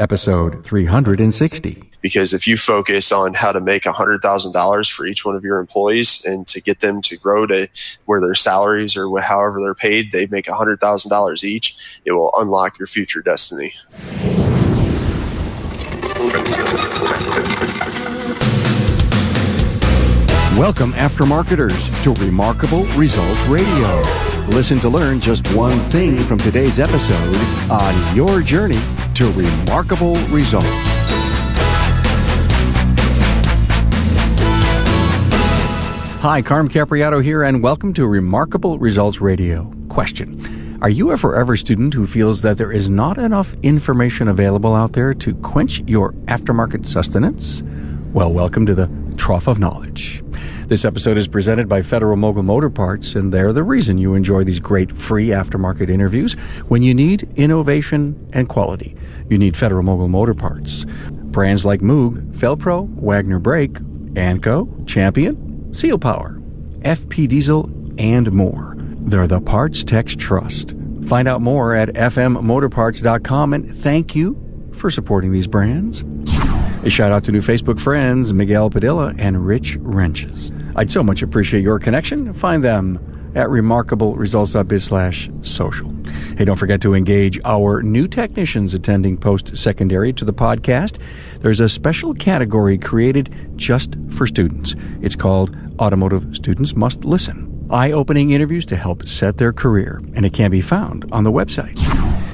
episode 360. Because if you focus on how to make $100,000 for each one of your employees and to get them to grow to where their salaries or however they're paid, they make $100,000 each, it will unlock your future destiny. Welcome, aftermarketers, to Remarkable Results Radio. Listen to learn just one thing from today's episode on your journey to remarkable results. Hi, Carm Capriato here, and welcome to Remarkable Results Radio. Question: are you a forever student who feels that there is not enough information available out there to quench your aftermarket sustenance? Well, welcome to the Trough of Knowledge. This episode is presented by Federal Mogul Motor Parts, and they're the reason you enjoy these great free aftermarket interviews. When you need innovation and quality, you need Federal Mogul Motor Parts. Brands like Moog, Felpro, Wagner Brake, Anco, Champion, Seal Power, FP Diesel, and more. They're the parts techs trust. Find out more at fmmotorparts.com, and thank you for supporting these brands. A shout out to new Facebook friends, Miguel Padilla and Rich Wrenches. I'd so much appreciate your connection. Find them at remarkableresults.biz/social. Hey, don't forget to engage our new technicians attending post-secondary to the podcast. There's a special category created just for students. It's called Automotive Students Must Listen. Eye-opening interviews to help set their career, and it can be found on the website.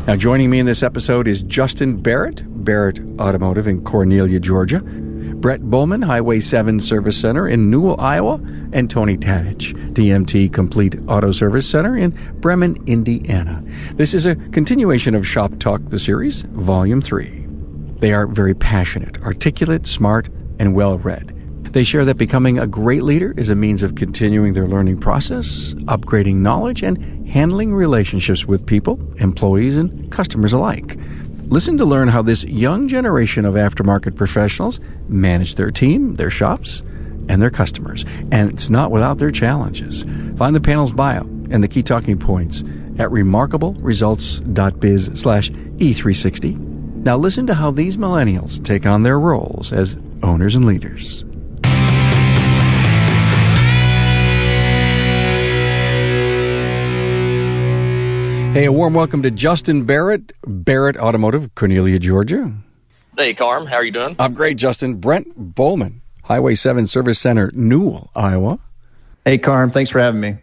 Now, joining me in this episode is Justin Barrett, Barrett Automotive in Cornelia, Georgia, Brett Bohlman, Highway 7 Service Center in Newel, Iowa, and Tony Tatich, DMT Complete Auto Service Center in Bremen, Indiana. This is a continuation of Shop Talk, the series, Volume 3. They are very passionate, articulate, smart, and well-read. They share that becoming a great leader is a means of continuing their learning process, upgrading knowledge, and handling relationships with people, employees, and customers alike. Listen to learn how this young generation of aftermarket professionals manage their team, their shops, and their customers. And it's not without their challenges. Find the panel's bio and the key talking points at remarkableresults.biz/E360. Now listen to how these millennials take on their roles as owners and leaders. Hey, a warm welcome to Justin Barrett, Barrett Automotive, Cornelia, Georgia. Hey, Carm. How are you doing? I'm great, Justin. Brent Bohlman, Highway 7 Service Center, Newel, Iowa. Hey, Carm. Thanks for having me.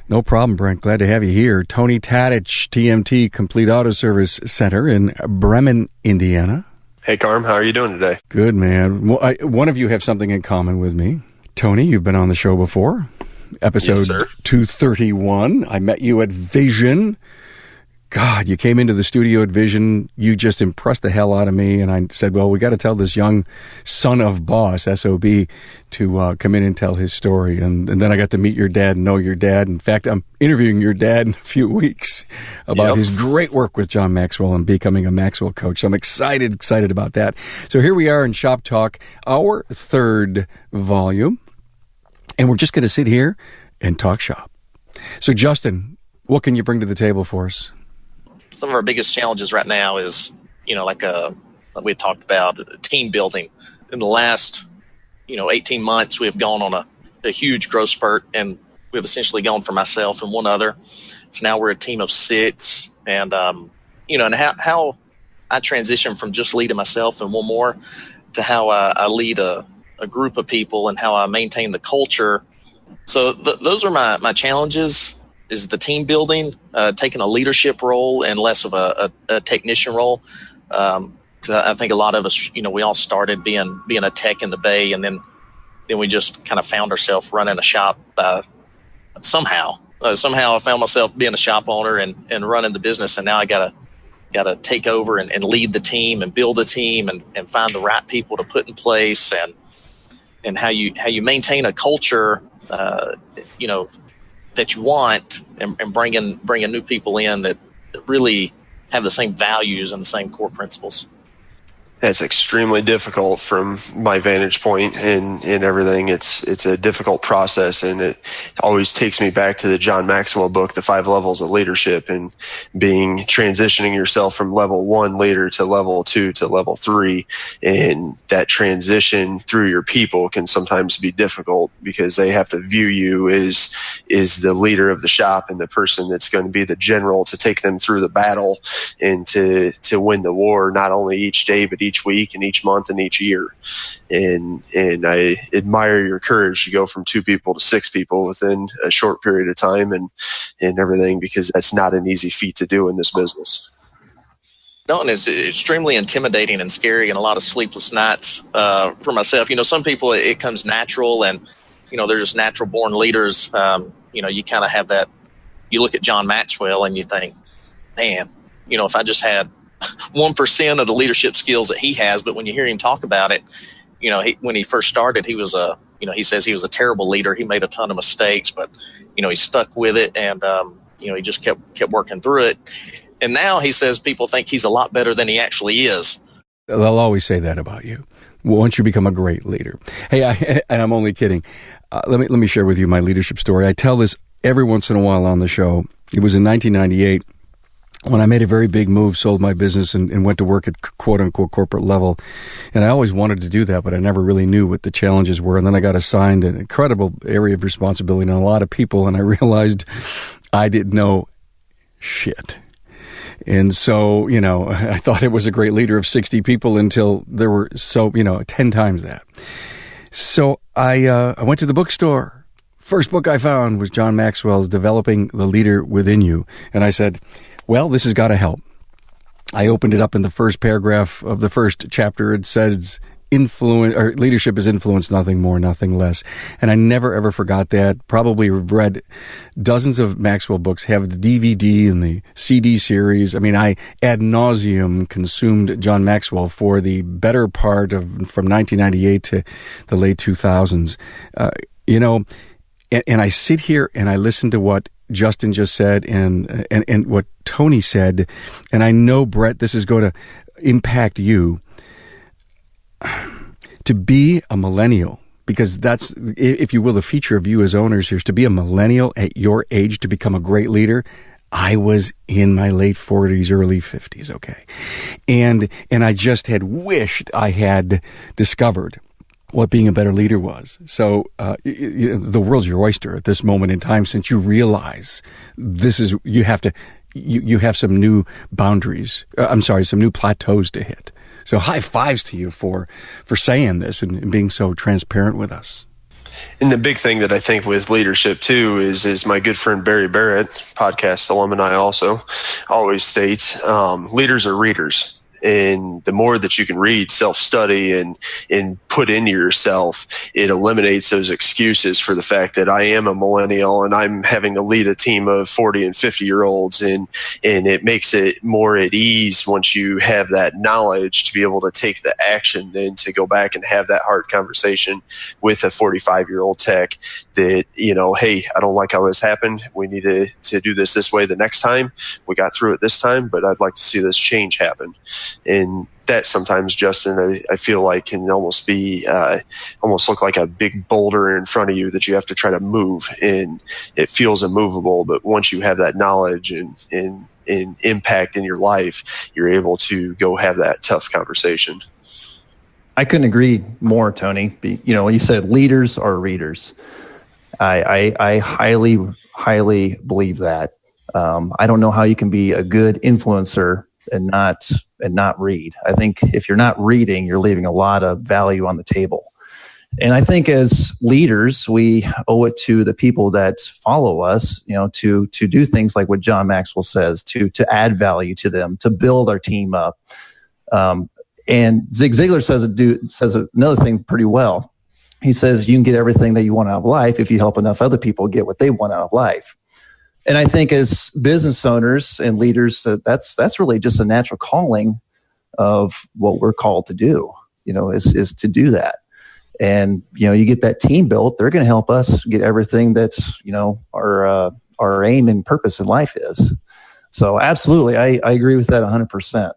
No problem, Brent. Glad to have you here. Tony Tatich, TMT Complete Auto Service Center in Bremen, Indiana. Hey, Carm. How are you doing today? Good, man. Well, one of you have something in common with me. Tony, you've been on the show before. Episode 231. I met you at Vision. God, you came into the studio at Vision. You just impressed the hell out of me. And I said, well, we got to tell this young son of boss, SOB, to come in and tell his story. And then I got to meet your dad and know your dad. In fact, I'm interviewing your dad in a few weeks about his great work with John Maxwell and becoming a Maxwell coach. So I'm excited about that. So here we are in Shop Talk, our third volume. And we're just going to sit here and talk shop. So, Justin, what can you bring to the table for us? Some of our biggest challenges right now is, like we talked about, team building. In the last, 18 months, we have gone on a huge growth spurt, and we've essentially gone for myself and one other. So now we're a team of 6, and and how I transition from just leading myself and one more to how I lead a group of people and how I maintain the culture. So those are my challenges. Is the team building, taking a leadership role and less of a technician role. Because I think a lot of us, we all started being a tech in the Bay, and then we just kind of found ourselves running a shop somehow. Somehow I found myself being a shop owner and running the business, and now I gotta take over and lead the team and build a team and find the right people to put in place and how you maintain a culture, that you want, and bringing new people in that really have the same values and the same core principles. That's extremely difficult from my vantage point and everything. It's a difficult process, and it always takes me back to the John Maxwell book, The 5 Levels of Leadership, and transitioning yourself from level 1 leader to level 2 to level 3. And that transition through your people can sometimes be difficult because they have to view you as the leader of the shop and the person that's going to be the general to take them through the battle and to win the war, not only each day, but each week and each month and each year. And I admire your courage to go from 2 people to 6 people within a short period of time and everything, because that's not an easy feat to do in this business. No, and it's extremely intimidating and scary, and a lot of sleepless nights for myself. Some people, it comes natural, and, they're just natural born leaders. You kind of have that. You look at John Maxwell and you think, man, if I just had 1% of the leadership skills that he has, but when you hear him talk about it, when he first started, he was he says he was a terrible leader. He made a ton of mistakes, but, he stuck with it, and, he just kept working through it. And now he says people think he's a lot better than he actually is. They'll always say that about you once you become a great leader. Hey, and I'm only kidding. Let me share with you my leadership story. I tell this every once in a while on the show. It was in 1998 when I made a very big move, sold my business, and went to work at quote-unquote corporate level. And I always wanted to do that, but I never really knew what the challenges were. And then I got assigned an incredible area of responsibility and a lot of people, and I realized I didn't know shit. And so, I thought it was a great leader of 60 people until there were 10 times that. So I went to the bookstore. First book I found was John Maxwell's Developing the Leader Within You. And I said, well, this has got to help. I opened it up in the first paragraph of the first chapter. It says, leadership is influence, nothing more, nothing less. And I never, ever forgot that. Probably read dozens of Maxwell books, have the DVD and the CD series. I mean, I ad nauseum consumed John Maxwell for the better part of from 1998 to the late 2000s. And I sit here and I listen to what Justin just said and what Tony said, and I know, Brett, this is going to impact you. To be a millennial, because that's, if you will, the feature of you as owners here is to be a millennial at your age to become a great leader. I was in my late 40s, early 50s, okay? And I just had wished I had discovered what being a better leader was. So the world's your oyster at this moment in time, since you realize you have some new boundaries. Some new plateaus to hit. So high fives to you for saying this and being so transparent with us. And the big thing that I think with leadership too is my good friend Barrett, podcast alumni also, always states, leaders are readers. And the more that you can read, self-study, and put into yourself, it eliminates those excuses for the fact that I am a millennial and I'm having to lead a team of 40 and 50-year-olds. And it makes it more at ease once you have that knowledge to be able to take the action, then to go back and have that hard conversation with a 45-year-old tech that, hey, I don't like how this happened. We need to do this way the next time. We got through it this time, but I'd like to see this change happen. And that sometimes, Justin, I feel like can almost be, almost look like a big boulder in front of you that you have to try to move, and it feels immovable. But once you have that knowledge and impact in your life, you're able to go have that tough conversation. I couldn't agree more, Tony. You said leaders are readers. I highly, highly believe that. I don't know how you can be a good influencer and not read. I think if you're not reading, you're leaving a lot of value on the table. And I think as leaders, we owe it to the people that follow us, to do things like what John Maxwell says, to add value to them, to build our team up. And Zig Ziglar says another thing pretty well. He says you can get everything that you want out of life if you help enough other people get what they want out of life. And I think as business owners and leaders, that's really just a natural calling of what we're called to do, is to do that. And, you get that team built, they're going to help us get everything that's, our aim and purpose in life is. So absolutely, I agree with that 100%.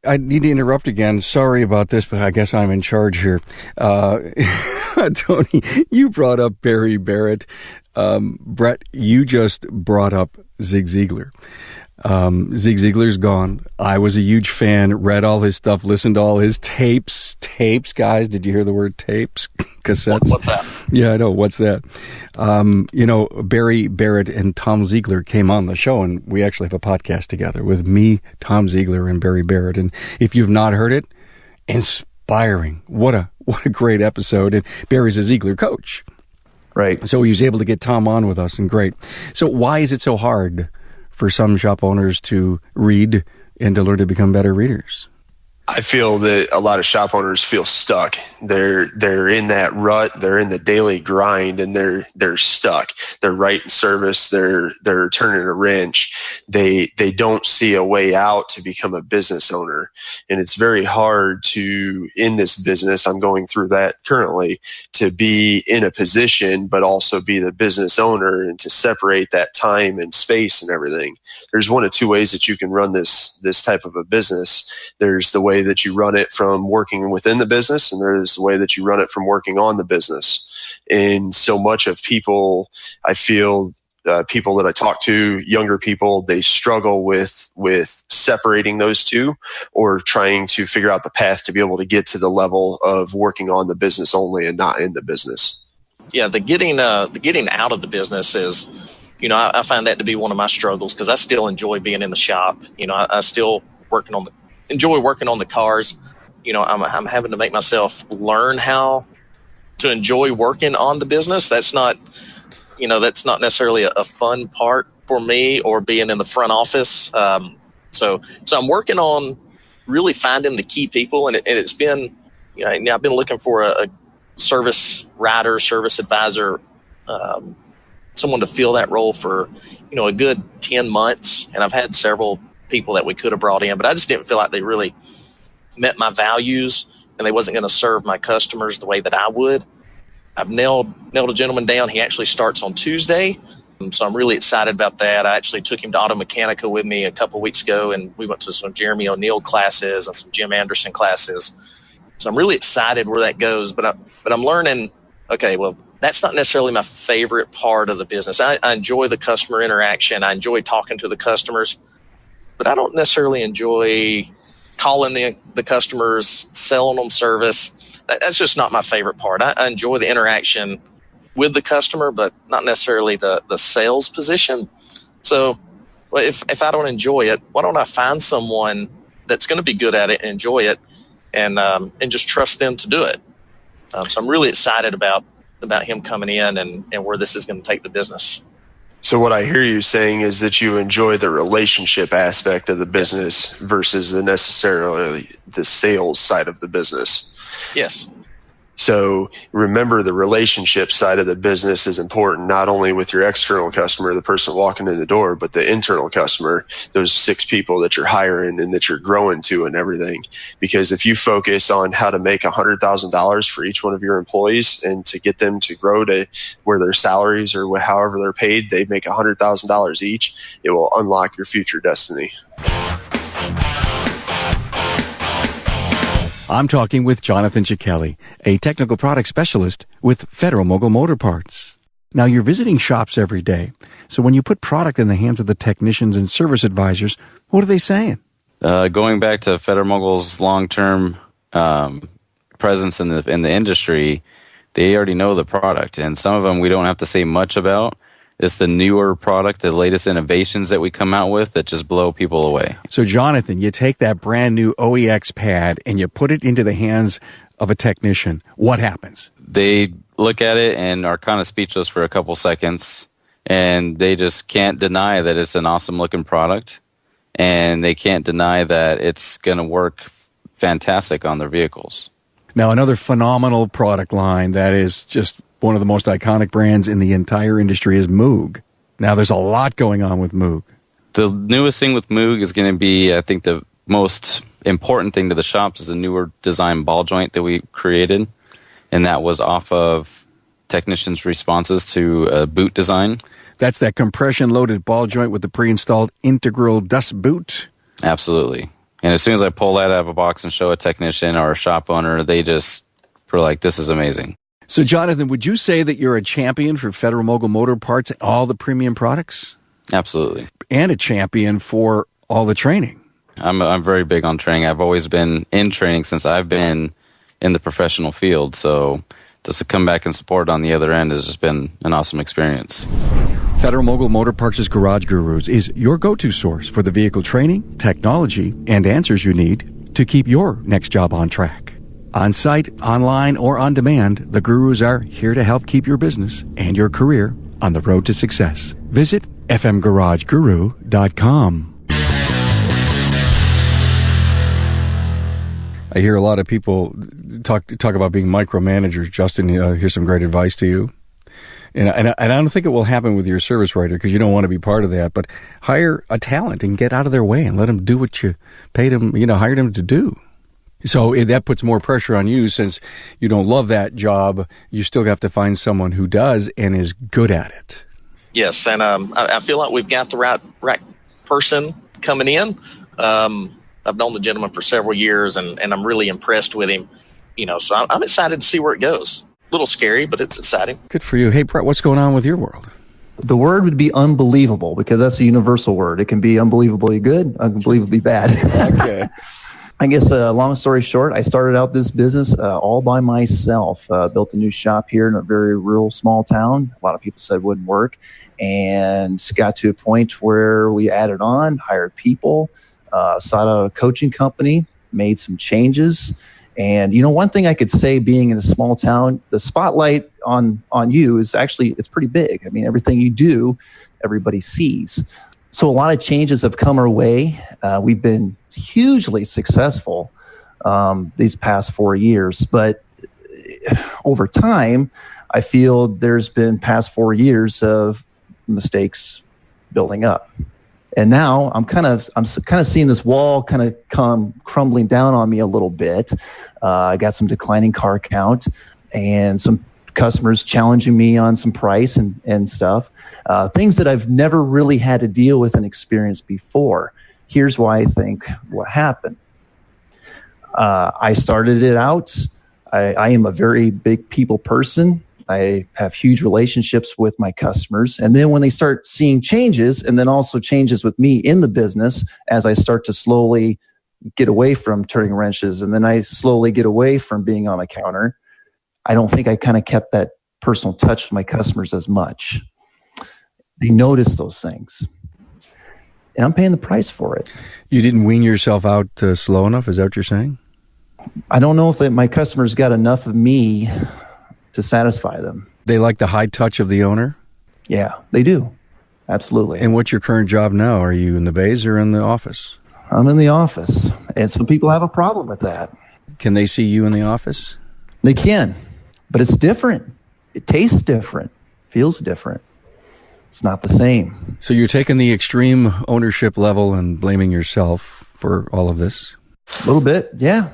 I need to interrupt again. Sorry about this, but I guess I'm in charge here. Tony, you brought up Barrett. Brett, you just brought up Zig Ziglar. Zig Ziglar's gone. I was a huge fan, read all his stuff, listened to all his tapes, guys. Did you hear the word tapes? Cassettes? What's that? Yeah, I know. What's that? Barrett and Tom Ziegler came on the show, and we actually have a podcast together with me, Tom Ziegler, and Barrett. And if you've not heard it, inspiring. What a great episode. And Barry's a Ziegler coach. Right. So he was able to get Tom on with us, and great. So why is it so hard for some shop owners to read and to learn to become better readers? I feel that a lot of shop owners feel stuck. They're in that rut. They're in the daily grind, and they're stuck. They're right in service. They're turning a wrench. They don't see a way out to become a business owner, and it's very hard to, in this business, I'm going through that currently, to be in a position but also be the business owner and to separate that time and space and everything. There's one of two ways that you can run this type of a business. There's the way that you run it from working within the business, and there's the way that you run it from working on the business. And so much of people, I feel, people that I talk to, younger people, they struggle with separating those two, or trying to figure out the path to be able to get to the level of working on the business only and not in the business. Yeah, the getting out of the business is, I find that to be one of my struggles, because I still enjoy being in the shop. I still enjoy working on the cars. I'm having to make myself learn how to enjoy working on the business. That's not necessarily a fun part for me, or being in the front office. So I'm working on really finding the key people, and it's been, I've been looking for a service writer, service advisor, someone to fill that role for, a good 10 months. And I've had several people that we could have brought in, but I just didn't feel like they really met my values, and they wasn't going to serve my customers the way that I would. I've nailed a gentleman down. He actually starts on Tuesday, so I'm really excited about that. I actually took him to Auto Mechanica with me a couple of weeks ago, and we went to some Jeremy O'Neill classes and some Jim Anderson classes. So I'm really excited where that goes, but I'm learning, okay, well, that's not necessarily my favorite part of the business. I enjoy the customer interaction. I enjoy talking to the customers, but I don't necessarily enjoy calling the customers, selling them service. That's just not my favorite part. I enjoy the interaction with the customer, but not necessarily the sales position. So if I don't enjoy it, why don't I find someone that's going to be good at it and enjoy it, and just trust them to do it? So I'm really excited about him coming in and where this is going to take the business. So what I hear you saying is that you enjoy the relationship aspect of the business versus necessarily the sales side of the business. Yes. So remember, the relationship side of the business is important, not only with your external customer, the person walking in the door, but the internal customer, those 6 people that you're hiring and that you're growing to and everything. Because if you focus on how to make $100,000 for each one of your employees and to get them to grow to where their salaries or however they're paid, they make $100,000 each, it will unlock your future destiny. I'm talking with Jonathan Cicchelli, a technical product specialist with Federal Mogul Motor Parts. Now, you're visiting shops every day, so when you put product in the hands of the technicians and service advisors, what are they saying? Going back to Federal Mogul's long-term presence in the industry, they already know the product, and some of them we don't have to say much about. It's the newer product, the latest innovations that we come out with that just blow people away. So, Jonathan, you take that brand new OEX pad and you put it into the hands of a technician. What happens? They look at it and are kind of speechless for a couple seconds, and they just can't deny that it's an awesome-looking product, and they can't deny that it's going to work fantastic on their vehicles. Now, another phenomenal product line that is just one of the most iconic brands in the entire industry is Moog. Now, there's a lot going on with Moog. The newest thing with Moog is going to be, I think, the most important thing to the shops is the newer design ball joint that we created, and that was off of technicians' responses to a boot design. That's that compression-loaded ball joint with the pre-installed integral dust boot? Absolutely. And as soon as I pull that out of a box and show a technician or a shop owner, they just were like, this is amazing. So, Jonathan, would you say that you're a champion for Federal Mogul Motor Parts and all the premium products? Absolutely. And a champion for all the training. I'm very big on training. I've always been in training since I've been in the professional field. So just to come back and support on the other end has just been an awesome experience. Federal Mogul Motor Parts' Garage Gurus is your go-to source for the vehicle training, technology, and answers you need to keep your next job on track. On-site, online, or on demand, the Gurus are here to help keep your business and your career on the road to success. Visit fmgarageguru.com. I hear a lot of people talk about being micromanagers. Justin, here's some great advice to you. And I don't think it will happen with your service writer because you don't want to be part of that. But hire a talent and get out of their way and let them do what you paid them, hired them to do. So that puts more pressure on you since you don't love that job. You still have to find someone who does and is good at it. Yes, and I feel like we've got the right person coming in. I've known the gentleman for several years, and I'm really impressed with him. So I'm excited to see where it goes. A little scary, but it's exciting. Good for you. Hey, Brett, what's going on with your world? The word would be unbelievable because that's a universal word. It can be unbelievably good, unbelievably bad. Okay. I guess, long story short, I started out this business all by myself. Built a new shop here in a very rural, small town. A lot of people said it wouldn't work. And got to a point where we added on, hired people, sought out a coaching company, made some changes. And, one thing I could say being in a small town, the spotlight on you is actually, it's pretty big. I mean, everything you do, everybody sees. So a lot of changes have come our way. We've been hugely successful these past 4 years. But over time, I feel there's been past 4 years of mistakes building up. And now I'm kind of seeing this wall kind of come crumbling down on me a little bit. I got some declining car count and some customers challenging me on some price and stuff. Things that I've never really had to deal with and experienced before. Here's why I think what happened. I started it out. I am a very big people person. I have huge relationships with my customers. And then when they start seeing changes and then also changes with me in the business, as I start to slowly get away from turning wrenches and then I slowly get away from being on the counter, I don't think I kind of kept that personal touch with my customers as much. They notice those things. And I'm paying the price for it. You didn't wean yourself out slow enough? Is that what you're saying? I don't know if my customers got enough of me to satisfy them. They like the high touch of the owner? Yeah, they do. Absolutely. And what's your current job now? Are you in the bays or in the office? I'm in the office. And some people have a problem with that. Can they see you in the office? They can. But it's different. It tastes different. Feels different. It's not the same. So you're taking the extreme ownership level and blaming yourself for all of this? A little bit, yeah.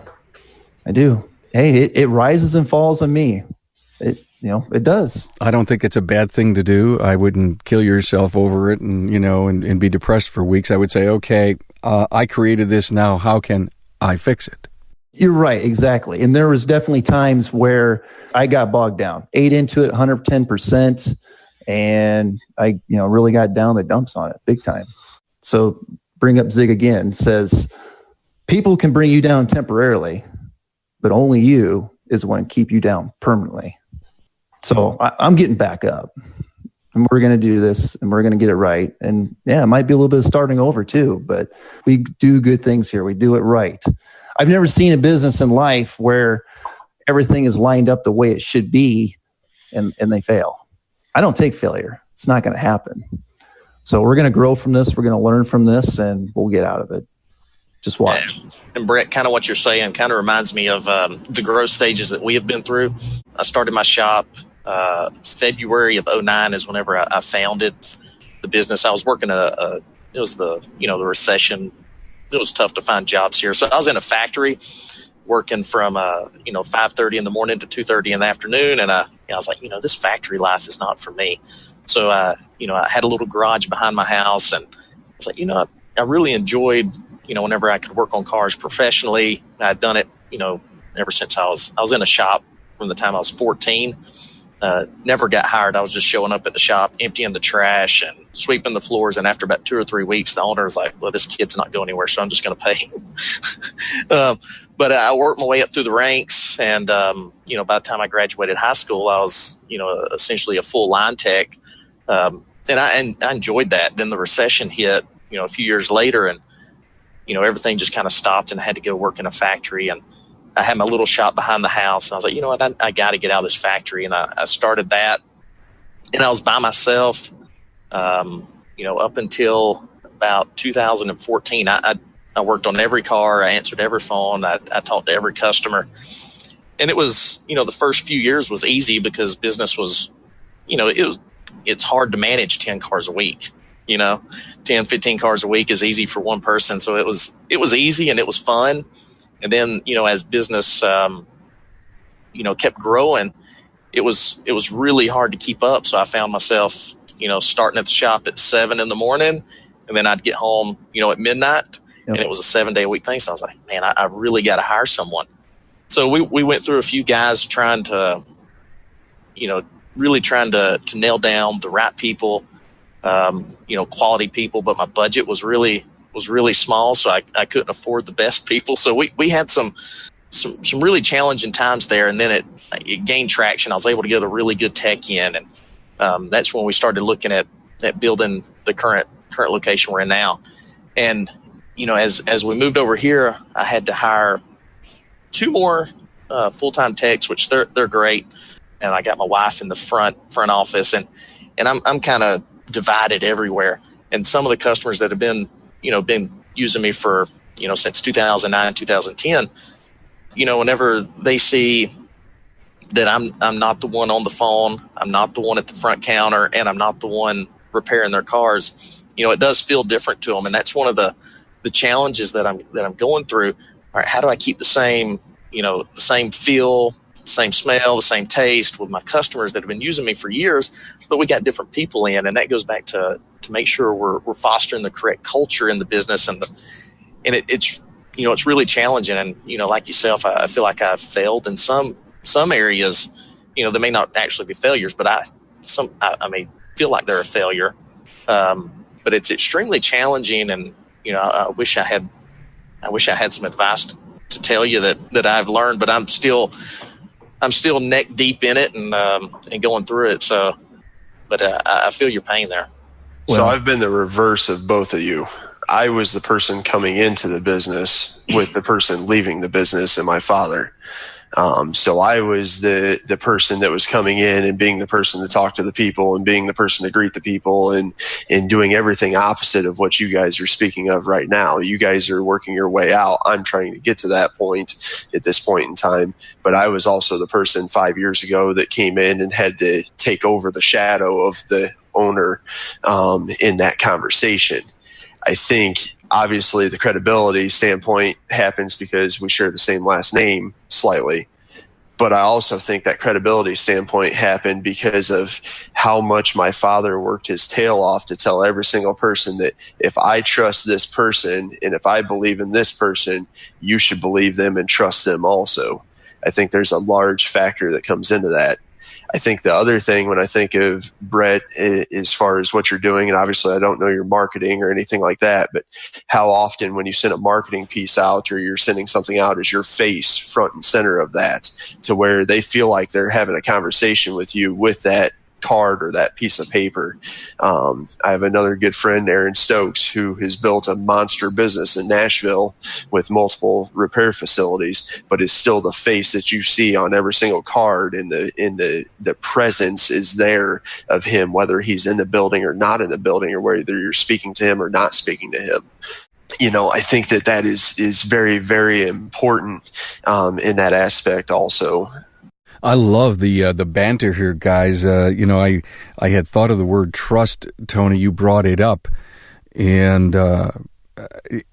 I do. Hey, it rises and falls on me. It does. I don't think it's a bad thing to do. I wouldn't kill yourself over it and be depressed for weeks. I would say, okay, I created this now. How can I fix it? You're right, exactly. And there was definitely times where I got bogged down, ate into it 110%, and I really got down the dumps on it big time. So bring up Zig again, says, people can bring you down temporarily, but only you is the one to keep you down permanently. So I'm getting back up, and we're going to do this, and we're going to get it right. And yeah, it might be a little bit of starting over too, but we do good things here. We do it right. I've never seen a business in life where everything is lined up the way it should be, and they fail. I don't take failure. It's not going to happen. So we're going to grow from this. We're going to learn from this, and we'll get out of it. Just watch. And Brett, kind of what you're saying kind of reminds me of the growth stages that we have been through. I started my shop February of 2009 is whenever I founded the business. I was working it was the recession. It was tough to find jobs here. So I was in a factory working from 5:30 in the morning to 2:30 in the afternoon, and I was like, this factory life is not for me. So I had a little garage behind my house, and it's like, I really enjoyed whenever I could work on cars professionally. I'd done it, ever since I was in a shop from the time I was 14. Never got hired. I was just showing up at the shop, emptying the trash and sweeping the floors. And after about 2 or 3 weeks, the owner was like, well, this kid's not going anywhere, so I'm just going to pay him. But I worked my way up through the ranks. And, by the time I graduated high school, I was, essentially a full line tech. And I enjoyed that. Then the recession hit, a few years later, and, everything just kind of stopped, and I had to go work in a factory. And I had my little shop behind the house, and I was like, you know what, I got to get out of this factory. And I started that, and I was by myself, up until about 2014. I worked on every car. I answered every phone. I talked to every customer. And it was, the first few years was easy because business was, it's hard to manage 10 cars a week. 10, 15 cars a week is easy for one person. So it was easy and it was fun. And then, as business, kept growing, it was really hard to keep up. So I found myself, starting at the shop at 7 a.m, and then I'd get home, at midnight. Yep. And it was a 7-day a week thing. So I was like, man, I really got to hire someone. So we went through a few guys trying to, really trying to nail down the right people, quality people. But my budget was really small, so I couldn't afford the best people. So we had some really challenging times there, and then it gained traction. I was able to get a really good tech in, and that's when we started looking at building the current location we're in now. And as we moved over here, I had to hire 2 more full-time techs, which they're great, and I got my wife in the front office, and I'm kind of divided everywhere. And some of the customers that have been using me for, since 2009, 2010, whenever they see that I'm not the one on the phone, I'm not the one at the front counter, and I'm not the one repairing their cars, it does feel different to them. And that's one of the challenges that I'm going through. All right, how do I keep the same, the same feel, the same smell, the same taste with my customers that have been using me for years, but we got different people in, and that goes back to make sure we're fostering the correct culture in the business, and it's it's really challenging. And like yourself, I feel like I've failed in some areas. They may not actually be failures, but I may feel like they're a failure. But it's extremely challenging, and I wish I had some advice to tell you that I've learned, but I'm still neck deep in it and going through it. So, but I feel your pain there. So I've been the reverse of both of you. I was the person coming into the business with the person leaving the business, and my father. So I was the person that was coming in and being the person to talk to the people and being the person to greet the people and doing everything opposite of what you guys are speaking of right now. You guys are working your way out. I'm trying to get to that point at this point in time. But I was also the person 5 years ago that came in and had to take over the shadow of the owner in that conversation. I think obviously the credibility standpoint happens because we share the same last name slightly. But I also think that credibility standpoint happened because of how much my father worked his tail off to tell every single person that if I trust this person and if I believe in this person, you should believe them and trust them also. I think there's a large factor that comes into that. I think the other thing when I think of Brett, as far as what you're doing, and obviously I don't know your marketing or anything like that, but how often when you send a marketing piece out or you're sending something out is your face front and center of that to where they feel like they're having a conversation with you with that card or that piece of paper. I have another good friend, Aaron Stokes, who has built a monster business in Nashville with multiple repair facilities, but is still the face that you see on every single card, and the presence is there of him, whether he's in the building or not in the building, or whether you're speaking to him or not speaking to him. I think that is very, very important in that aspect also. I love the banter here, guys. I had thought of the word trust, Tony. You brought it up, and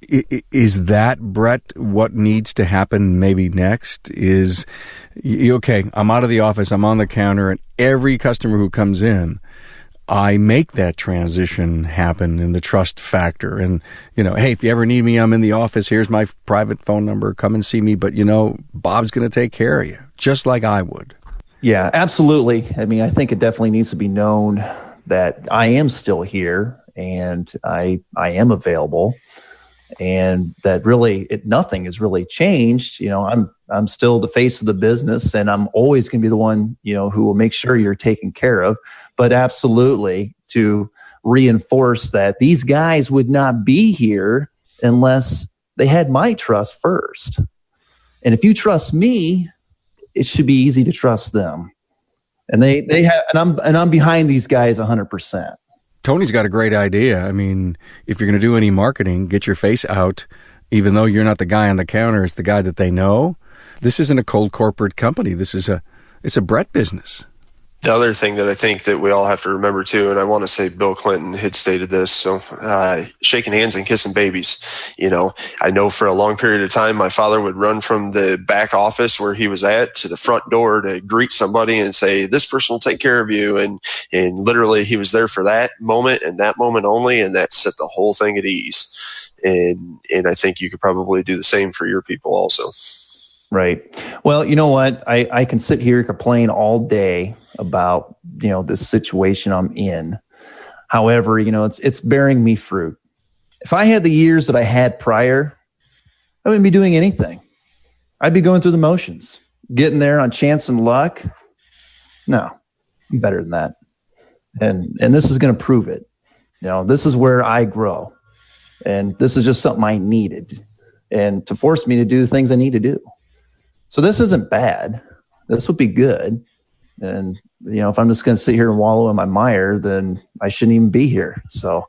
is that, Brett, what needs to happen maybe next? Is okay? I'm out of the office. I'm on the counter, and every customer who comes in, I make that transition happen in the trust factor. And, hey, if you ever need me, I'm in the office. Here's my private phone number. Come and see me. But, Bob's going to take care of you, just like I would. Yeah, absolutely. I mean, I think it definitely needs to be known that I am still here and I am available, and that really nothing has really changed. I'm still the face of the business, and I'm always going to be the one, who will make sure you're taken care of. But absolutely, to reinforce that these guys would not be here unless they had my trust first. And if you trust me, it should be easy to trust them. And they have, and I'm behind these guys 100%. Tony's got a great idea. I mean, if you're going to do any marketing, get your face out. Even though you're not the guy on the counter, it's the guy that they know. This isn't a cold corporate company. It's a Brett business. The other thing that I think that we all have to remember too, and I want to say Bill Clinton had stated this, so shaking hands and kissing babies. I know for a long period of time, my father would run from the back office where he was at to the front door to greet somebody and say, this person will take care of you. And literally he was there for that moment and that moment only. And that set the whole thing at ease. And I think you could probably do the same for your people also. Right. Well, you know what? I can sit here and complain all day about, this situation I'm in. However, it's bearing me fruit. If I had the years that I had prior, I wouldn't be doing anything. I'd be going through the motions, getting there on chance and luck. No, I'm better than that. And this is going to prove it. This is where I grow. And this is just something I needed, and to force me to do the things I need to do. So this isn't bad. This will be good. And, if I'm just going to sit here and wallow in my mire, then I shouldn't even be here. So,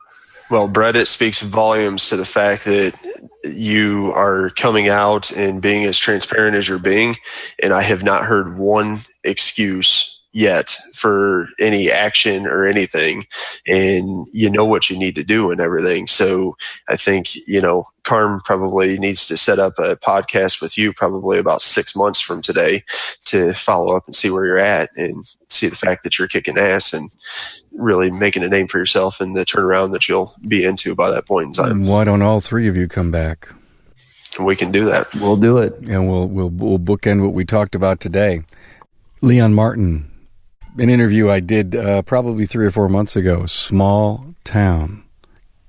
well, Brett, it speaks volumes to the fact that you are coming out and being as transparent as you're being. And I have not heard one excuse yet for any action or anything, and you know what you need to do and everything. So I think, Carm probably needs to set up a podcast with you probably about 6 months from today to follow up and see where you're at and see the fact that you're kicking ass and really making a name for yourself and the turnaround that you'll be into by that point in time. Why don't all three of you come back? We can do that. We'll do it. And we'll bookend what we talked about today. Leon Martin, an interview I did probably 3 or 4 months ago. Small town,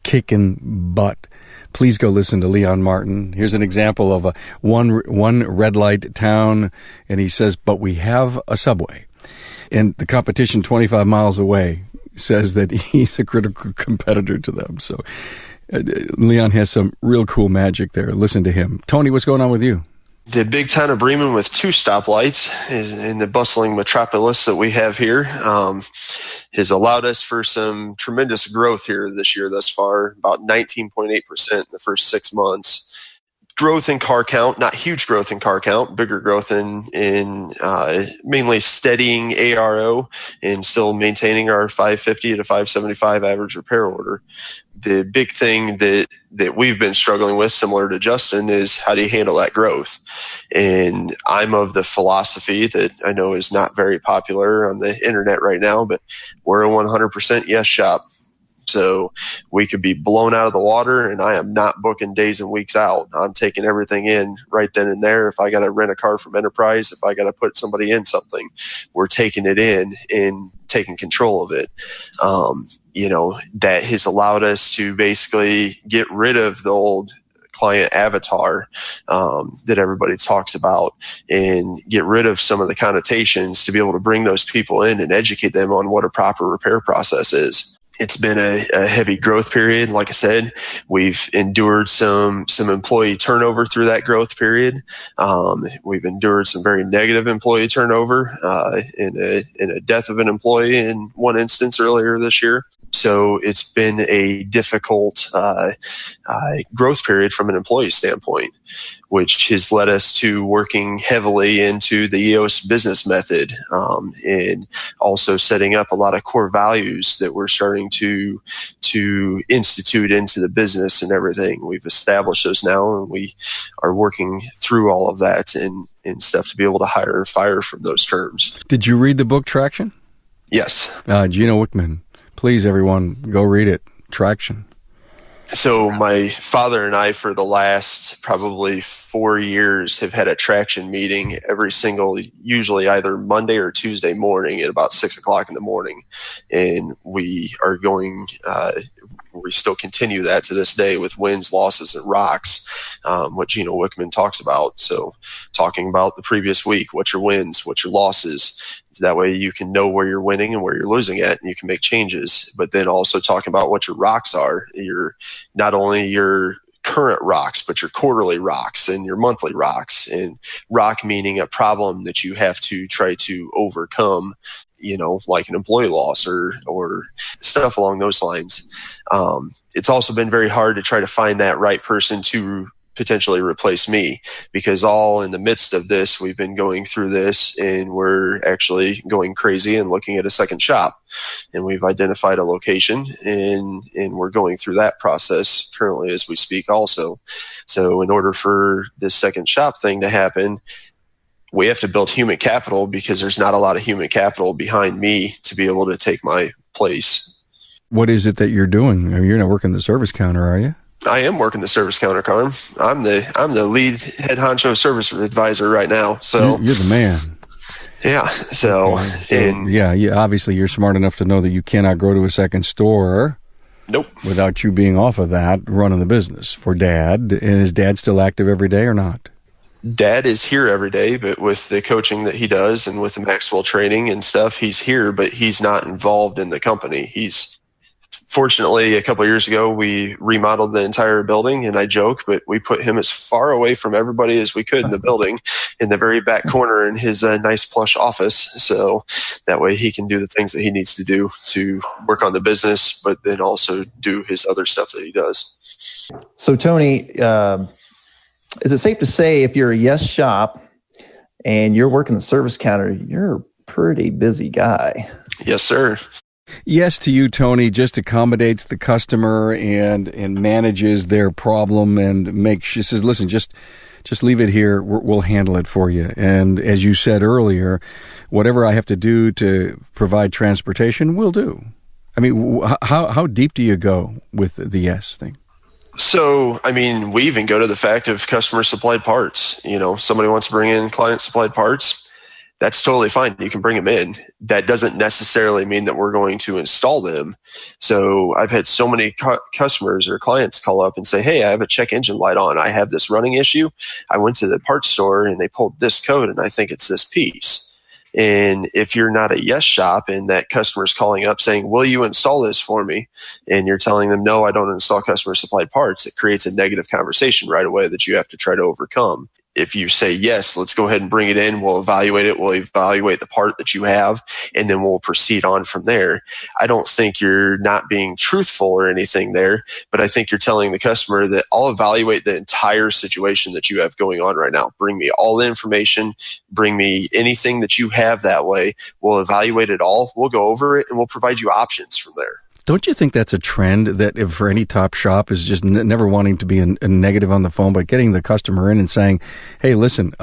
kicking butt. Please go listen to Leon Martin. Here's an example of one red light town, and he says, but we have a subway. And the competition 25 miles away says that he's a critical competitor to them. So Leon has some real cool magic there. Listen to him. Tony, what's going on with you? The big town of Bremen with 2 stoplights is in the bustling metropolis that we have here has allowed us for some tremendous growth here this year thus far, about 19.8% in the first 6 months. Growth in car count, not huge growth in car count, bigger growth in mainly steadying ARO and still maintaining our 550 to 575 average repair order. The big thing that we've been struggling with, similar to Justin, is how do you handle that growth? And I'm of the philosophy that I know is not very popular on the internet right now, but we're a 100% yes shop. So we could be blown out of the water, and I am not booking days and weeks out. I'm taking everything in right then and there. If I got to rent a car from Enterprise, if I got to put somebody in something, we're taking it in and taking control of it. That has allowed us to basically get rid of the old client avatar that everybody talks about and get rid of some of the connotations to be able to bring those people in and educate them on what a proper repair process is. It's been a heavy growth period. Like I said, we've endured some employee turnover through that growth period. We've endured some very negative employee turnover in a death of an employee in one instance earlier this year. So it's been a difficult growth period from an employee standpoint, which has led us to working heavily into the EOS business method and also setting up a lot of core values that we're starting to institute into the business and everything. We've established those now, and we are working through all of that and stuff to be able to hire and fire from those terms. Did you read the book Traction? Yes. Gino Wickman Please, everyone, go read it. Traction. So my father and I, for the last probably 4 years, have had a traction meeting every single, usually either Monday or Tuesday morning at about 6:00 in the morning. And we are going, we still continue that to this day with wins, losses, and rocks, what Gino Wickman talks about. So talking about the previous week, what's your wins, what's your losses. That way you can know where you're winning and where you're losing at, and you can make changes. But then also talking about what your rocks are. Not only your current rocks, but your quarterly rocks and your monthly rocks. And rock meaning a problem that you have to try to overcome, like an employee loss or stuff along those lines. It's also been very hard to try to find that right person to potentially replace me, because all in the midst of this, we've been going through this, and we're actually going crazy and looking at a second shop, and we've identified a location, and we're going through that process currently as we speak also. So in order for this second shop thing to happen, we have to build human capital, because there's not a lot of human capital behind me to be able to take my place. What is it that you're doing? You're not working the service counter, are you? I am working the service counter, Carm. I'm the lead head honcho service advisor right now. So you're the man. Yeah. So obviously you're smart enough to know that you cannot grow to a second store. Nope. Without you being off of that, running the business for Dad. And is Dad still active every day or not? Dad is here every day, but with the coaching that he does and with the Maxwell training and stuff, he's here, but he's not involved in the company. Fortunately, a couple of years ago, we remodeled the entire building, and I joke, but we put him as far away from everybody as we could in the building, in the very back corner in his nice plush office. So that way he can do the things that he needs to do to work on the business, but then also do his other stuff that he does. So Tony, is it safe to say if you're a Yes shop and you're working the service counter, you're a pretty busy guy? Yes, sir. Yes to you, Tony, just accommodates the customer and manages their problem and says, listen, just leave it here. We'll handle it for you. And as you said earlier, whatever I have to do to provide transportation, we'll do. I mean, how deep do you go with the Yes thing? So, we even go to the fact of customer supplied parts. Somebody wants to bring in client supplied parts. That's totally fine. You can bring them in. That doesn't necessarily mean that we're going to install them. So I've had so many customers or clients call up and say, hey, I have a check engine light on. I have this running issue. I went to the parts store and they pulled this code and I think it's this piece. And if you're not a Yes shop and that customer's calling up saying, will you install this for me? And you're telling them, no, I don't install customer supplied parts. It creates a negative conversation right away that you have to try to overcome. If you say, yes, let's go ahead and bring it in, we'll evaluate it, we'll evaluate the part that you have, and then we'll proceed on from there. I don't think you're not being truthful or anything there, but I think you're telling the customer that I'll evaluate the entire situation that you have going on right now. Bring me all the information, bring me anything that you have that way. We'll evaluate it all, we'll go over it, and we'll provide you options from there. Don't you think that's a trend that if for any top shop is just never wanting to be a negative on the phone, but getting the customer in and saying, hey, listen,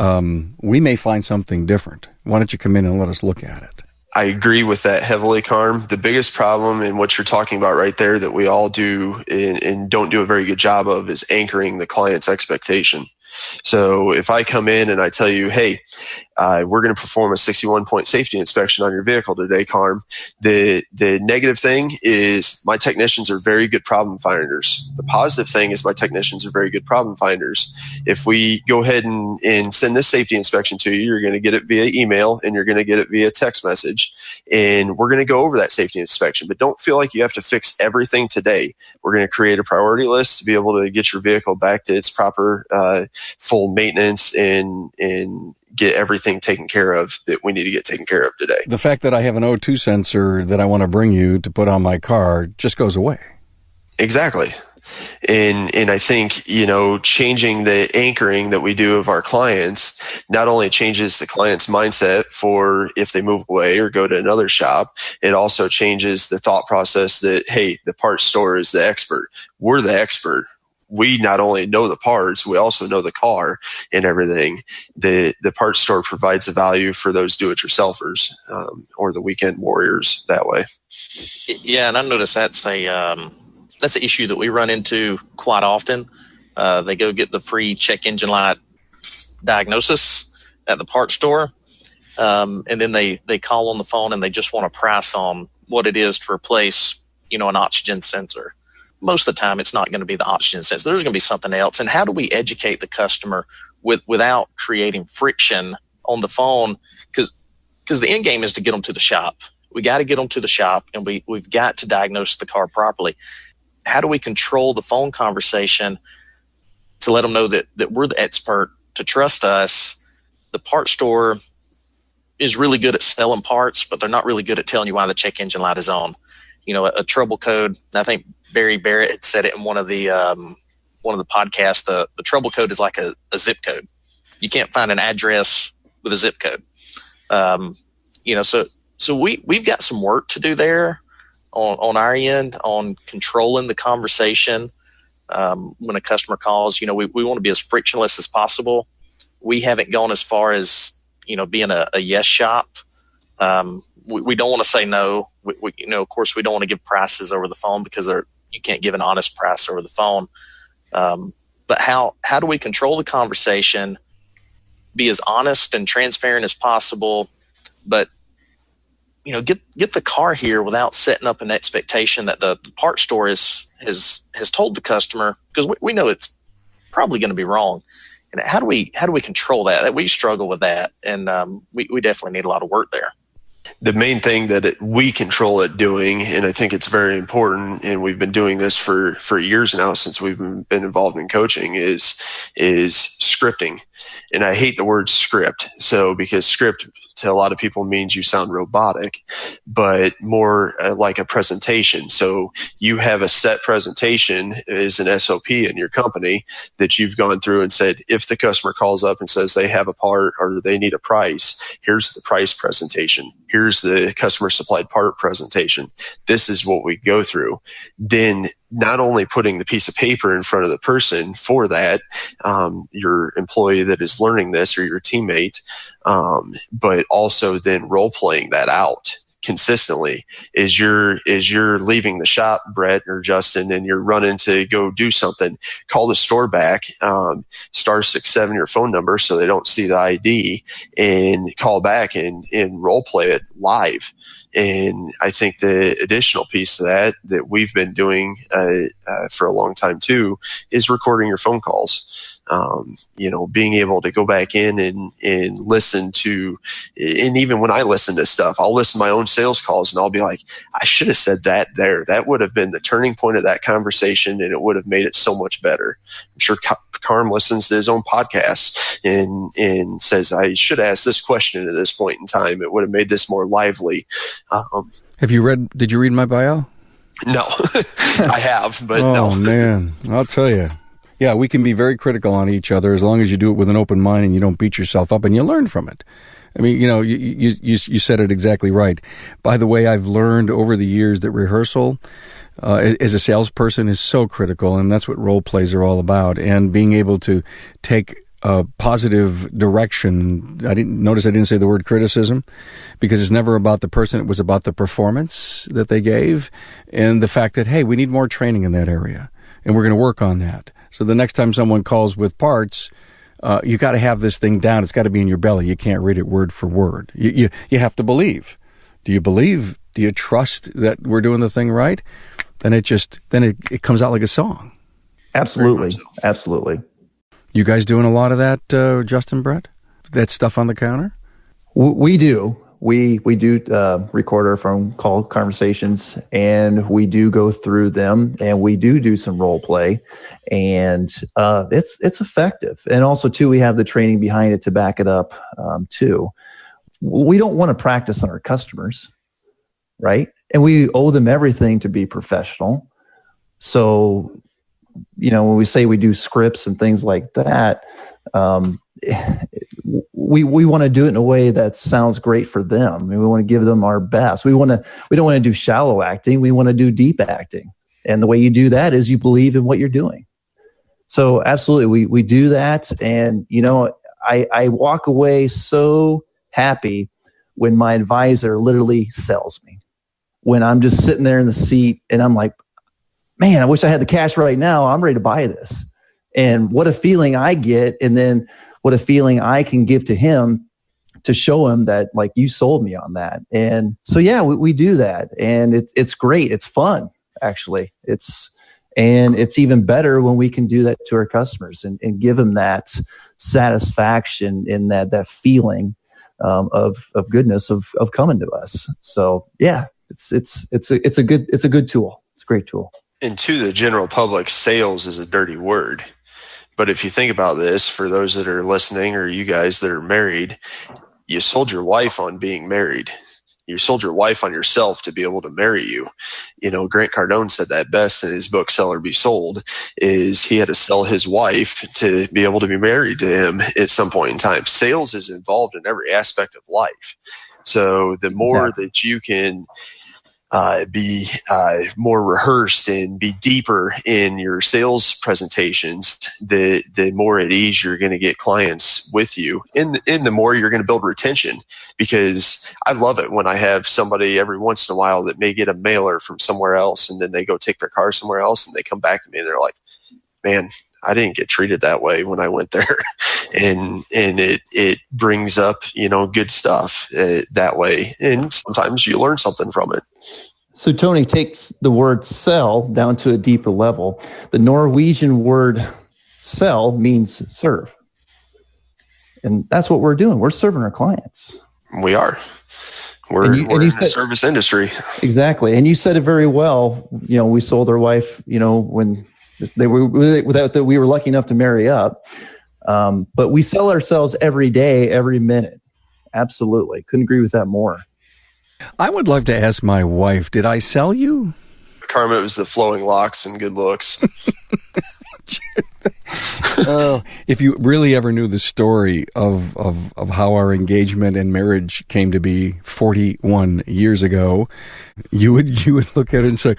we may find something different. Why don't you come in and let us look at it? I agree with that heavily, Carm. The biggest problem in what you're talking about right there that we all do and don't do a very good job of is anchoring the client's expectation. So if I come in and I tell you, hey, we're going to perform a 61-point safety inspection on your vehicle today, Carm. The negative thing is my technicians are very good problem finders. The positive thing is my technicians are very good problem finders. If we go ahead and send this safety inspection to you, you're going to get it via email and you're going to get it via text message. And we're going to go over that safety inspection. But don't feel like you have to fix everything today. We're going to create a priority list to be able to get your vehicle back to its proper full maintenance and get everything taken care of that we need to get taken care of today. The fact that I have an O2 sensor that I want to bring you to put on my car just goes away. Exactly. And I think, changing the anchoring that we do of our clients not only changes the client's mindset for if they move away or go to another shop, it also changes the thought process that, hey, the parts store is the expert. We're the expert. we not only know the parts, we also know the car and everything. The parts store provides the value for those do-it-yourselfers or the weekend warriors that way. Yeah, and I noticed that's an issue that we run into quite often. They go get the free check engine light diagnosis at the parts store, and then they call on the phone and they just want a price on what it is to replace, an oxygen sensor. Most of the time, it's not going to be the oxygen sensor. There's going to be something else. And how do we educate the customer without creating friction on the phone? Because the end game is to get them to the shop. We got to get them to the shop, and we've got to diagnose the car properly. How do we control the phone conversation to let them know that we're the expert, to trust us? The parts store is really good at selling parts, but they're not really good at telling you why the check engine light is on. A trouble code. I think Barrett had said it in one of the podcasts. The trouble code is like a zip code. You can't find an address with a zip code. So we've got some work to do there on our end on controlling the conversation. When a customer calls, we want to be as frictionless as possible. We haven't gone as far as, being a yes shop. We don't want to say no. Of course, we don't want to give prices over the phone because you can't give an honest price over the phone. But how do we control the conversation, be as honest and transparent as possible, but get the car here without setting up an expectation that the parts store has told the customer, because we know it's probably going to be wrong. And how do we control that? We struggle with that, and we definitely need a lot of work there. The main thing that we control at doing, and I think it's very important, and we've been doing this for years now since we've been involved in coaching, is scripting. And I hate the word script. So because script to a lot of people means you sound robotic, but more like a presentation. So you have a set presentation as an SOP in your company that you've gone through and said, if the customer calls up and says they have a part or they need a price, here's the price presentation. Here's the customer supplied part presentation. This is what we go through. Then not only putting the piece of paper in front of the person for that, your employee that is learning this or your teammate, but also then role playing that out consistently. As you're leaving the shop, Brett or Justin, and you're running to go do something, call the store back, *67 your phone number so they don't see the ID, and call back and role play it live. And I think the additional piece to that we've been doing for a long time too is recording your phone calls. Being able to go back in and listen to, and even when I listen to stuff, I'll listen to my own sales calls and I'll be like, I should have said that there. That would have been the turning point of that conversation, and it would have made it so much better. I'm sure Carm listens to his own podcast and says, I should ask this question at this point in time. It would have made this more lively. Did you read my bio? No, I have, but no. Oh man, I'll tell you. Yeah, we can be very critical on each other as long as you do it with an open mind and you don't beat yourself up and you learn from it. I mean, you said it exactly right. By the way, I've learned over the years that rehearsal as a salesperson is so critical, and that's what role plays are all about. And being able to take a positive direction. I didn't say the word criticism, because it's never about the person. It was about the performance that they gave and the fact that, hey, we need more training in that area, and we're going to work on that. So the next time someone calls with parts, you got to have this thing down. It's got to be in your belly. You can't read it word for word. You have to believe. Do you believe? Do you trust that we're doing the thing right? Then it comes out like a song. Absolutely. Absolutely. You guys doing a lot of that, Justin, Brett? That stuff on the counter? We do. We do record our phone call conversations, and we do go through them, and we do some role play, and it's effective. And also, too, we have the training behind it to back it up, too. We don't want to practice on our customers, right? And we owe them everything to be professional. So, when we say we do scripts and things like that, we want to do it in a way that sounds great for them. I mean, we want to give them our best. We don't want to do shallow acting. We want to do deep acting. And the way you do that is you believe in what you're doing. So absolutely, we do that. And, I walk away so happy when my advisor literally sells me. When I'm just sitting there in the seat and I'm like, man, I wish I had the cash right now. I'm ready to buy this. And what a feeling I get. And then what a feeling I can give to him to show him that, like, you sold me on that. And so, yeah, we do that. And it's great. It's fun, actually. It's even better when we can do that to our customers and give them that satisfaction in that feeling of goodness of coming to us. So yeah, it's a good tool. It's a great tool. And to the general public, sales is a dirty word. But if you think about this, for those that are listening or you guys that are married, you sold your wife on being married. You sold your wife on yourself to be able to marry you. Grant Cardone said that best in his book, Sell or Be Sold, is he had to sell his wife to be able to be married to him at some point in time. Sales is involved in every aspect of life. So the more that you can be more rehearsed and be deeper in your sales presentations, the more at ease you're going to get clients with you, and the more you're going to build retention. Because I love it when I have somebody every once in a while that may get a mailer from somewhere else, and then they go take their car somewhere else, and they come back to me and they're like, man, I didn't get treated that way when I went there. and it brings up, good stuff that way. And sometimes you learn something from it. So Tony takes the word sell down to a deeper level. The Norwegian word sell means serve. And that's what we're doing. We're serving our clients. We are. We're in the service industry. Exactly. And you said it very well. We sold our wife, when we were lucky enough to marry up. But we sell ourselves every day, every minute. Absolutely. Couldn't agree with that more. I would love to ask my wife, did I sell you? Karma, it was the flowing locks and good looks. If you really ever knew the story of how our engagement and marriage came to be 41 years ago, you would look at it and say,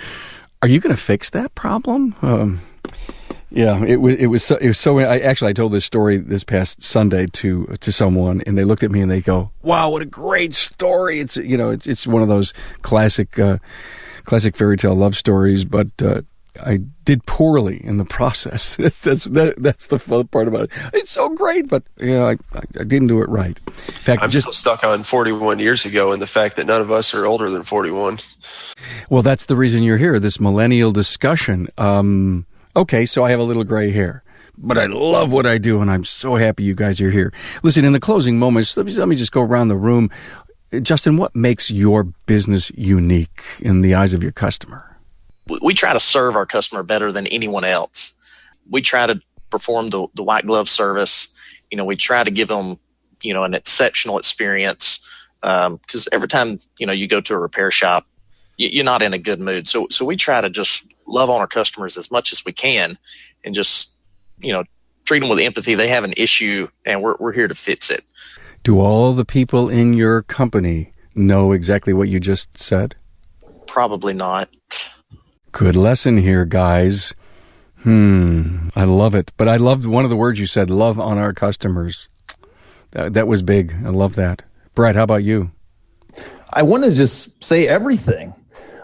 are you going to fix that problem? Yeah, it was so. I told this story this past Sunday to someone, and they looked at me and they go, "Wow, what a great story!" It's one of those classic fairy tale love stories, but I did poorly in the process. That's the fun part about it. It's so great, but I didn't do it right. In fact, I'm still stuck on 41 years ago and the fact that none of us are older than 41. Well, that's the reason you're here. This millennial discussion. Okay, so I have a little gray hair, but I love what I do, and I'm so happy you guys are here. Listen, in the closing moments, let me just go around the room. Justin, what makes your business unique in the eyes of your customer? We try to serve our customer better than anyone else. We try to perform the white glove service. We try to give them, an exceptional experience, because every time, you go to a repair shop, you're not in a good mood. So we try to just love on our customers as much as we can and just, treat them with empathy. They have an issue and we're here to fix it. Do all the people in your company know exactly what you just said? Probably not. Good lesson here, guys. I love it. But I loved one of the words you said, love on our customers. That was big. I love that. Brett, how about you? I want to just say everything.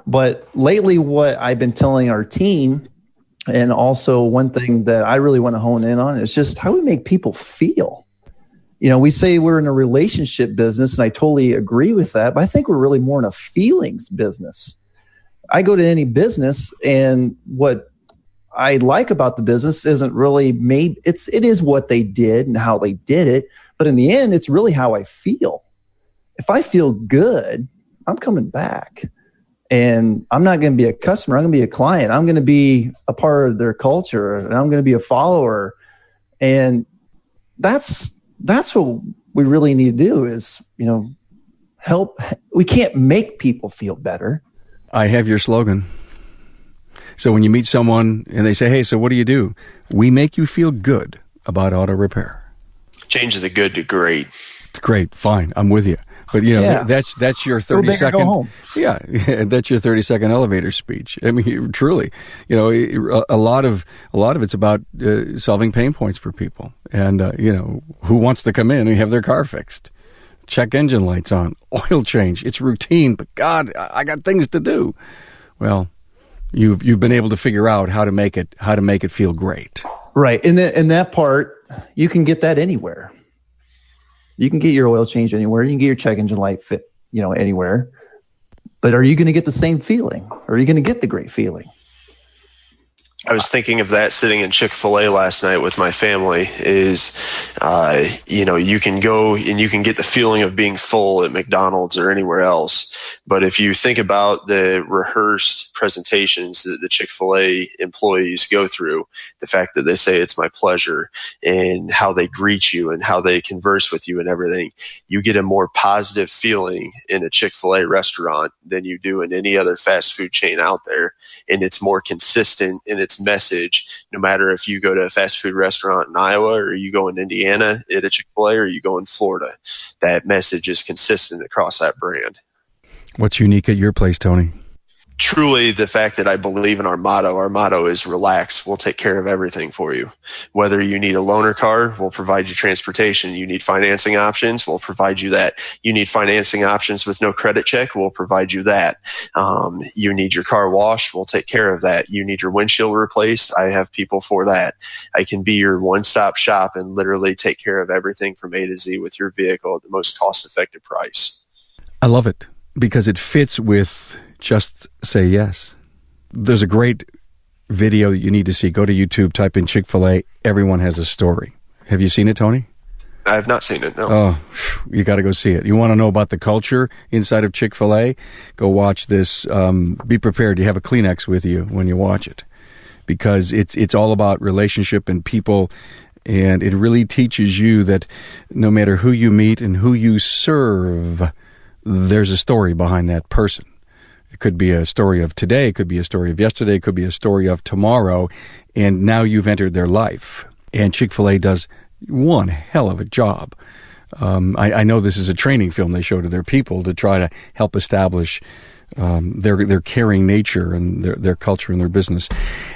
But lately, what I've been telling our team, and also one thing that I really want to hone in on, is just how we make people feel. We say we're in a relationship business, and I totally agree with that, but I think we're really more in a feelings business. I go to any business, and what I like about the business isn't really it is what they did and how they did it, but in the end, it's really how I feel. If I feel good, I'm coming back. And I'm not going to be a customer. I'm going to be a client. I'm going to be a part of their culture, and I'm going to be a follower. And that's what we really need to do is, help. We can't make people feel better. I have your slogan. So when you meet someone and they say, hey, so what do you do? We make you feel good about auto repair. Change the good to great. Great. Fine. I'm with you. But that's your 30-second. Home. Yeah, that's your 30-second elevator speech. I mean, truly, a lot of it's about solving pain points for people, and who wants to come in and have their car fixed, check engine lights on, oil change. It's routine, but God, I got things to do. Well, you've been able to figure out how to make it feel great. Right, and that part, you can get that anywhere. You can get your oil change anywhere. You can get your check engine light fit, anywhere. But are you going to get the same feeling? Or are you going to get the great feeling? I was thinking of that sitting in Chick-fil-A last night with my family is, you can go and you can get the feeling of being full at McDonald's or anywhere else. But if you think about the rehearsed presentations that the Chick-fil-A employees go through, the fact that they say it's my pleasure and how they greet you and how they converse with you and everything, you get a more positive feeling in a Chick-fil-A restaurant than you do in any other fast food chain out there. And it's more consistent in its message, no matter if you go to a fast food restaurant in Iowa or you go in Indiana at a Chick-fil-A or you go in Florida. That message is consistent across that brand. What's unique at your place, Tony? Truly, the fact that I believe in our motto is relax. We'll take care of everything for you. Whether you need a loaner car, we'll provide you transportation. You need financing options, we'll provide you that. You need financing options with no credit check, we'll provide you that. You need your car washed, we'll take care of that. You need your windshield replaced, I have people for that. I can be your one-stop shop and literally take care of everything from A to Z with your vehicle at the most cost-effective price. I love it because it fits with just say yes. There's a great video that you need to see. Go to YouTube, type in Chick-fil-A. Everyone has a story. Have you seen it, Tony? I have not seen it, no. Oh, you got to go see it. You want to know about the culture inside of Chick-fil-A? Go watch this. Be prepared. You have a Kleenex with you when you watch it because it's all about relationship and people, and it really teaches you that no matter who you meet and who you serve, there's a story behind that person. It could be a story of today, it could be a story of yesterday, it could be a story of tomorrow, and now you've entered their life. And Chick-fil-A does one hell of a job. I know this is a training film they show to their people to try to help establish their caring nature and their culture and their business.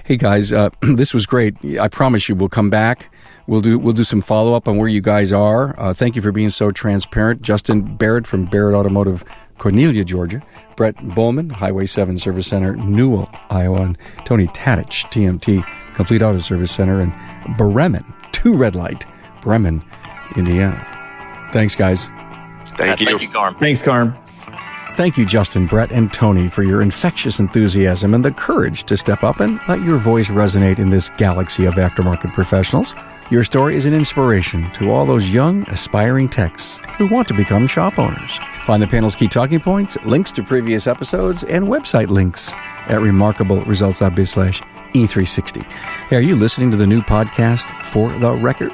Hey guys, this was great. I promise you we'll come back. We'll do some follow-up on where you guys are. Thank you for being so transparent. Justin Barrett from Barrett Automotive, Cornelia, Georgia. Brett Bohlman, Highway 7 Service Center, Newel, Iowa. And Tony Tatich, TMT, Complete Auto Service Center in Bremen, 2 Red Light, Bremen, Indiana. Thanks, guys. Thank you. Thank you, Carm. Thanks, Carm. Thank you, Justin, Brett, and Tony, for your infectious enthusiasm and the courage to step up and let your voice resonate in this galaxy of aftermarket professionals. Your story is an inspiration to all those young, aspiring techs who want to become shop owners. Find the panel's key talking points, links to previous episodes, and website links at remarkableresults.biz/E360. Hey, are you listening to the new podcast, For the Record?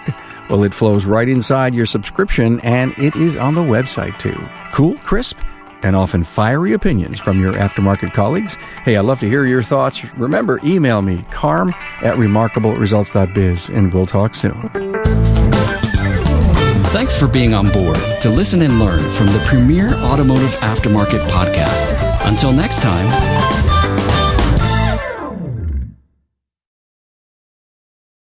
Well, it flows right inside your subscription, and it is on the website, too. Cool, crisp, and often fiery opinions from your aftermarket colleagues. Hey, I'd love to hear your thoughts. Remember, email me, carm@remarkableresults.biz, and we'll talk soon. Thanks for being on board to listen and learn from the premier automotive aftermarket podcast. Until next time,